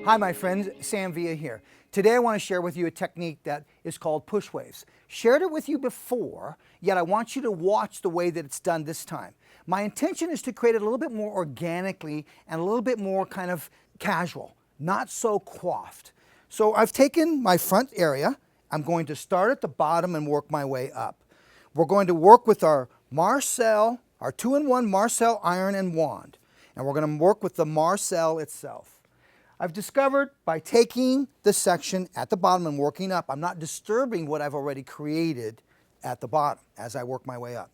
Hi my friends, Sam Villa here. Today I want to share with you a technique that is called push waves. Shared it with you before, yet I want you to watch the way that it's done this time. My intention is to create it a little bit more organically and a little bit more kind of casual, not so coiffed. So I've taken my front area, I'm going to start at the bottom and work my way up. We're going to work with our Marcel, our 2-in-1 Marcel Iron and Wand, and we're going to work with the Marcel itself. I've discovered by taking the section at the bottom and working up, I'm not disturbing what I've already created at the bottom as I work my way up.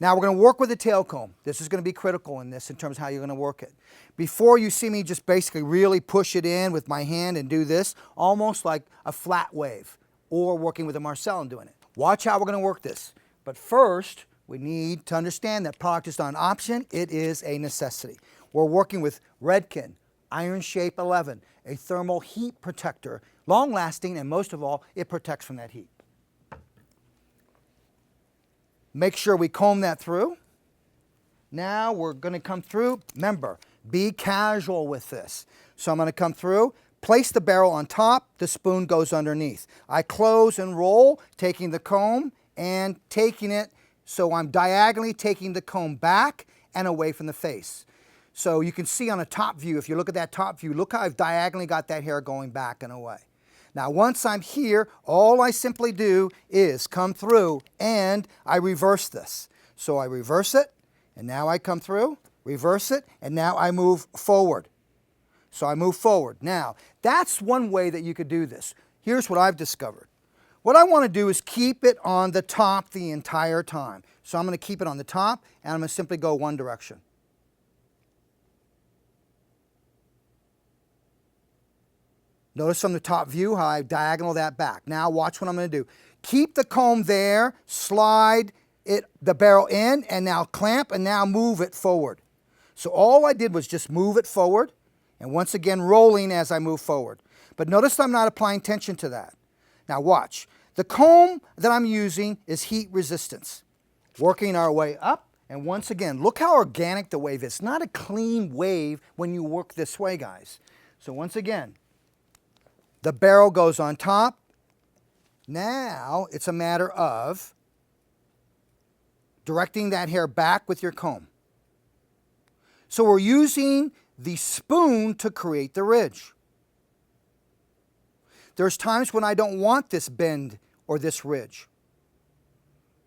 Now we're going to work with the tail comb. This is going to be critical in this in terms of how you're going to work it. Before you see me just basically really push it in with my hand and do this, almost like a flat wave, or working with a Marcel and doing it. Watch how we're going to work this. But first, we need to understand that product is not an option, it is a necessity. We're working with Redken Iron Shape 11, a thermal heat protector, long lasting, and most of all, it protects from that heat. Make sure we comb that through. Now we're going to come through. Remember, be casual with this. So I'm going to come through, place the barrel on top, the spoon goes underneath. I close and roll, taking the comb and taking it, so I'm diagonally taking the comb back and away from the face. So you can see on a top view, if you look at that top view, look how I've diagonally got that hair going back and away. Now once I'm here, all I simply do is come through and I reverse this. So I reverse it, and now I come through, reverse it, and now I move forward. So I move forward. Now, that's one way that you could do this. Here's what I've discovered. What I want to do is keep it on the top the entire time. So I'm going to keep it on the top, and I'm going to simply go one direction. Notice from the top view how I diagonal that back. Now watch what I'm going to do. Keep the comb there, slide the barrel in, and now clamp, and now move it forward. So all I did was just move it forward, and once again rolling as I move forward. But notice I'm not applying tension to that. Now watch. The comb that I'm using is heat resistance. Working our way up, and once again, look how organic the wave is. It's not a clean wave when you work this way, guys. So once again, the barrel goes on top. Now it's a matter of directing that hair back with your comb. So we're using the spoon to create the ridge. There's times when I don't want this bend or this ridge.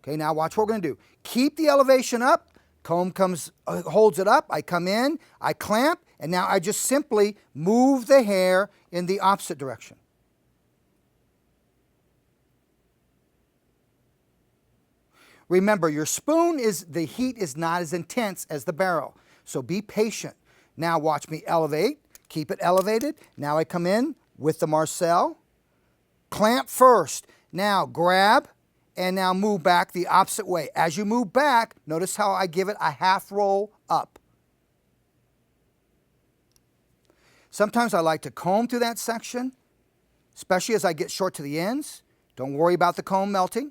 Okay, now watch what we're going to do. Keep the elevation up. Comb comes, holds it up. I come in, I clamp, and now I just simply move the hair in the opposite direction. Remember, your spoon the heat is not as intense as the barrel, so be patient. Now watch me elevate, keep it elevated. Now I come in with the Marcel, clamp first, now grab, and now move back the opposite way. As you move back, notice how I give it a half roll up. Sometimes I like to comb through that section, especially as I get short to the ends. Don't worry about the comb melting.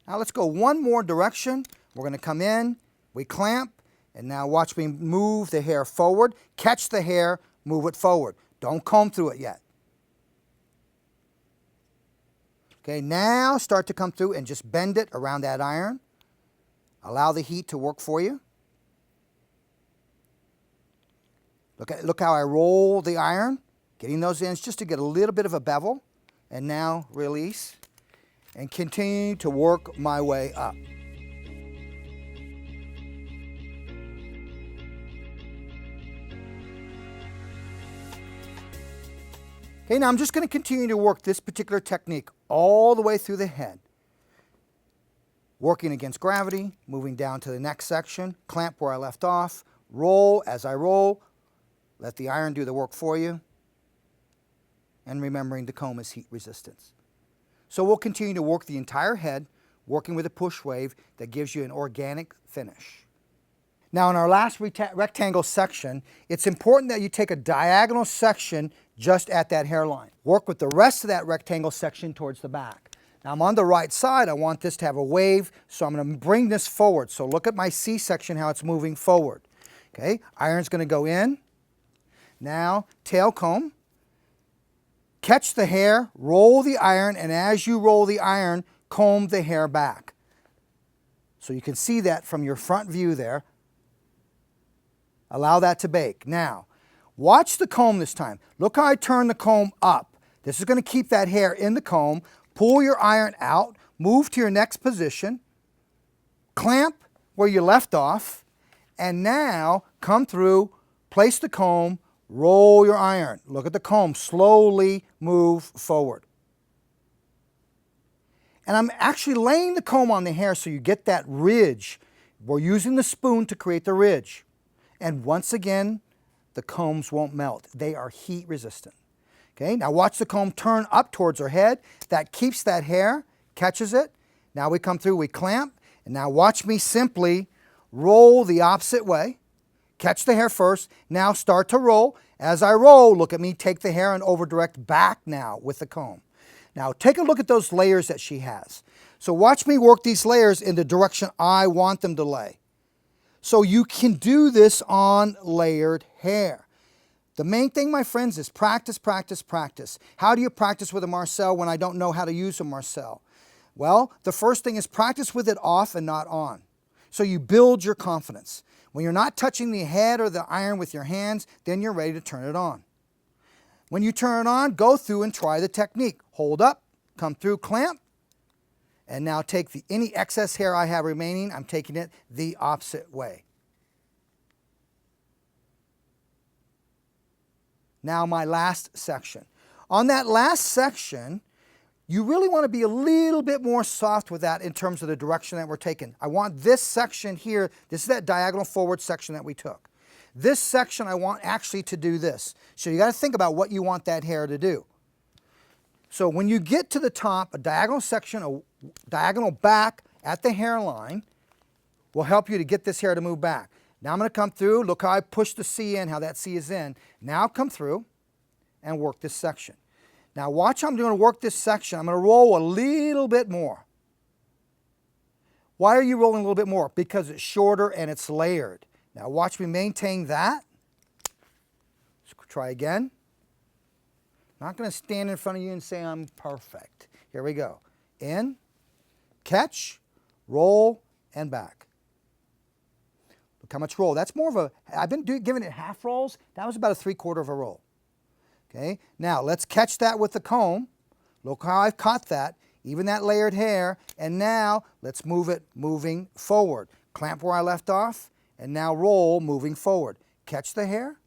Now let's go one more direction. We're going to come in, we clamp, and now watch me move the hair forward. Catch the hair, move it forward. Don't comb through it yet. Okay, now start to come through and just bend it around that iron. Allow the heat to work for you. Look how I roll the iron, getting those ends just to get a little bit of a bevel. And now release and continue to work my way up. Okay, now I'm just going to continue to work this particular technique all the way through the head. Working against gravity, moving down to the next section, clamp where I left off, roll as I roll, let the iron do the work for you, and remembering the comb is heat resistance. So we'll continue to work the entire head, working with a push wave that gives you an organic finish. Now in our last rectangle section, it's important that you take a diagonal section just at that hairline. Work with the rest of that rectangle section towards the back. Now I'm on the right side, I want this to have a wave, so I'm going to bring this forward. So look at my C section, how it's moving forward. Okay, iron's going to go in. Now, tail comb. Catch the hair, roll the iron, and as you roll the iron, comb the hair back. So you can see that from your front view there. Allow that to bake. Now, watch the comb this time. Look how I turn the comb up. This is going to keep that hair in the comb. Pull your iron out, move to your next position, clamp where you left off, and now come through, place the comb, roll your iron. Look at the comb, slowly move forward. And I'm actually laying the comb on the hair so you get that ridge. We're using the spoon to create the ridge. And once again, the combs won't melt. They are heat resistant. Okay, now watch the comb turn up towards her head. That keeps that hair, catches it. Now we come through, we clamp, and now watch me simply roll the opposite way. Catch the hair first, now start to roll. As I roll, look at me, take the hair and over direct back now with the comb. Now take a look at those layers that she has. So watch me work these layers in the direction I want them to lay. So you can do this on layered hair. The main thing, my friends, is practice, practice, practice. How do you practice with a Marcel when I don't know how to use a Marcel? Well, the first thing is practice with it off and not on. So you build your confidence. When you're not touching the head or the iron with your hands, then you're ready to turn it on. When you turn it on, go through and try the technique. Hold up, come through, clamp, and now take any excess hair I have remaining, I'm taking it the opposite way. Now my last section. On that last section, you really want to be a little bit more soft with that in terms of the direction that we're taking. I want this section here, this is that diagonal forward section that we took. This section I want actually to do this. So you got to think about what you want that hair to do. So when you get to the top, a diagonal section, a diagonal back at the hairline will help you to get this hair to move back. Now I'm going to come through, look how I push the C in, how that C is in. Now come through and work this section. Now watch how I'm going to work this section. I'm going to roll a little bit more. Why are you rolling a little bit more? Because it's shorter and it's layered. Now watch me maintain that. Let's try again. I'm not going to stand in front of you and say I'm perfect. Here we go. In, catch, roll, and back. Look how much roll. That's more of a, I've been giving it half rolls. That was about a 3/4 of a roll. Okay, now let's catch that with the comb. Look how I've caught that, even that layered hair. And now let's move it moving forward. Clamp where I left off. And now roll moving forward. Catch the hair.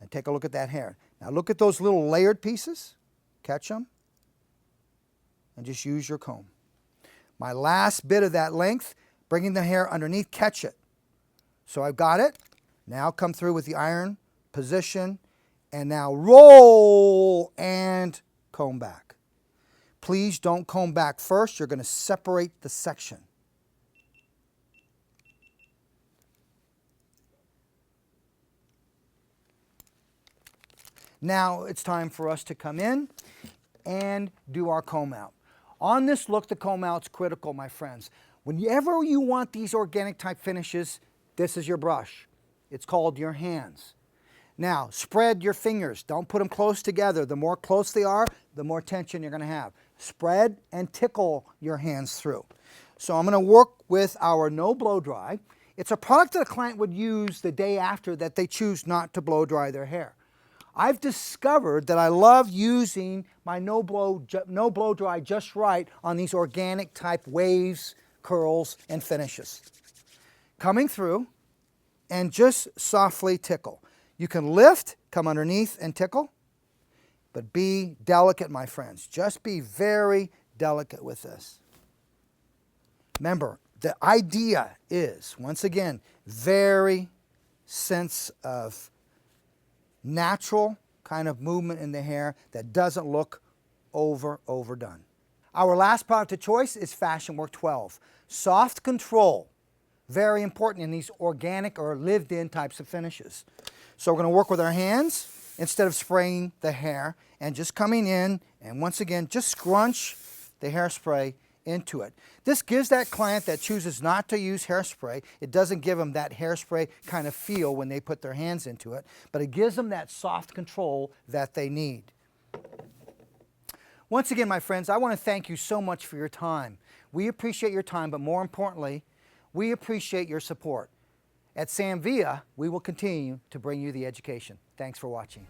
And take a look at that hair. Now look at those little layered pieces. Catch them. And just use your comb. My last bit of that length, bringing the hair underneath, catch it. So I've got it. Now come through with the iron position. And now roll and comb back. Please don't comb back first. You're going to separate the section. Now it's time for us to come in and do our comb out. On this look, the comb out's critical, my friends. Whenever you want these organic type finishes, this is your brush. It's called your hands. Now, spread your fingers. Don't put them close together. The more close they are, the more tension you're going to have. Spread and tickle your hands through. So I'm going to work with our no blow dry. It's a product that a client would use the day after that they choose not to blow dry their hair. I've discovered that I love using my no blow dry just right on these organic type waves, curls, and finishes. Coming through and just softly tickle. You can lift, come underneath and tickle, but be delicate, my friends. Just be very delicate with this. Remember, the idea is, once again, very sense of natural kind of movement in the hair that doesn't look overdone. Our last product of choice is Fashion Work 12. Soft control, very important in these organic or lived-in types of finishes. So we're going to work with our hands instead of spraying the hair and just coming in and once again just scrunch the hairspray into it. This gives that client that chooses not to use hairspray, it doesn't give them that hairspray kind of feel when they put their hands into it, but it gives them that soft control that they need. Once again, my friends, I want to thank you so much for your time. We appreciate your time, but more importantly, we appreciate your support. At Samvia, we will continue to bring you the education. Thanks for watching.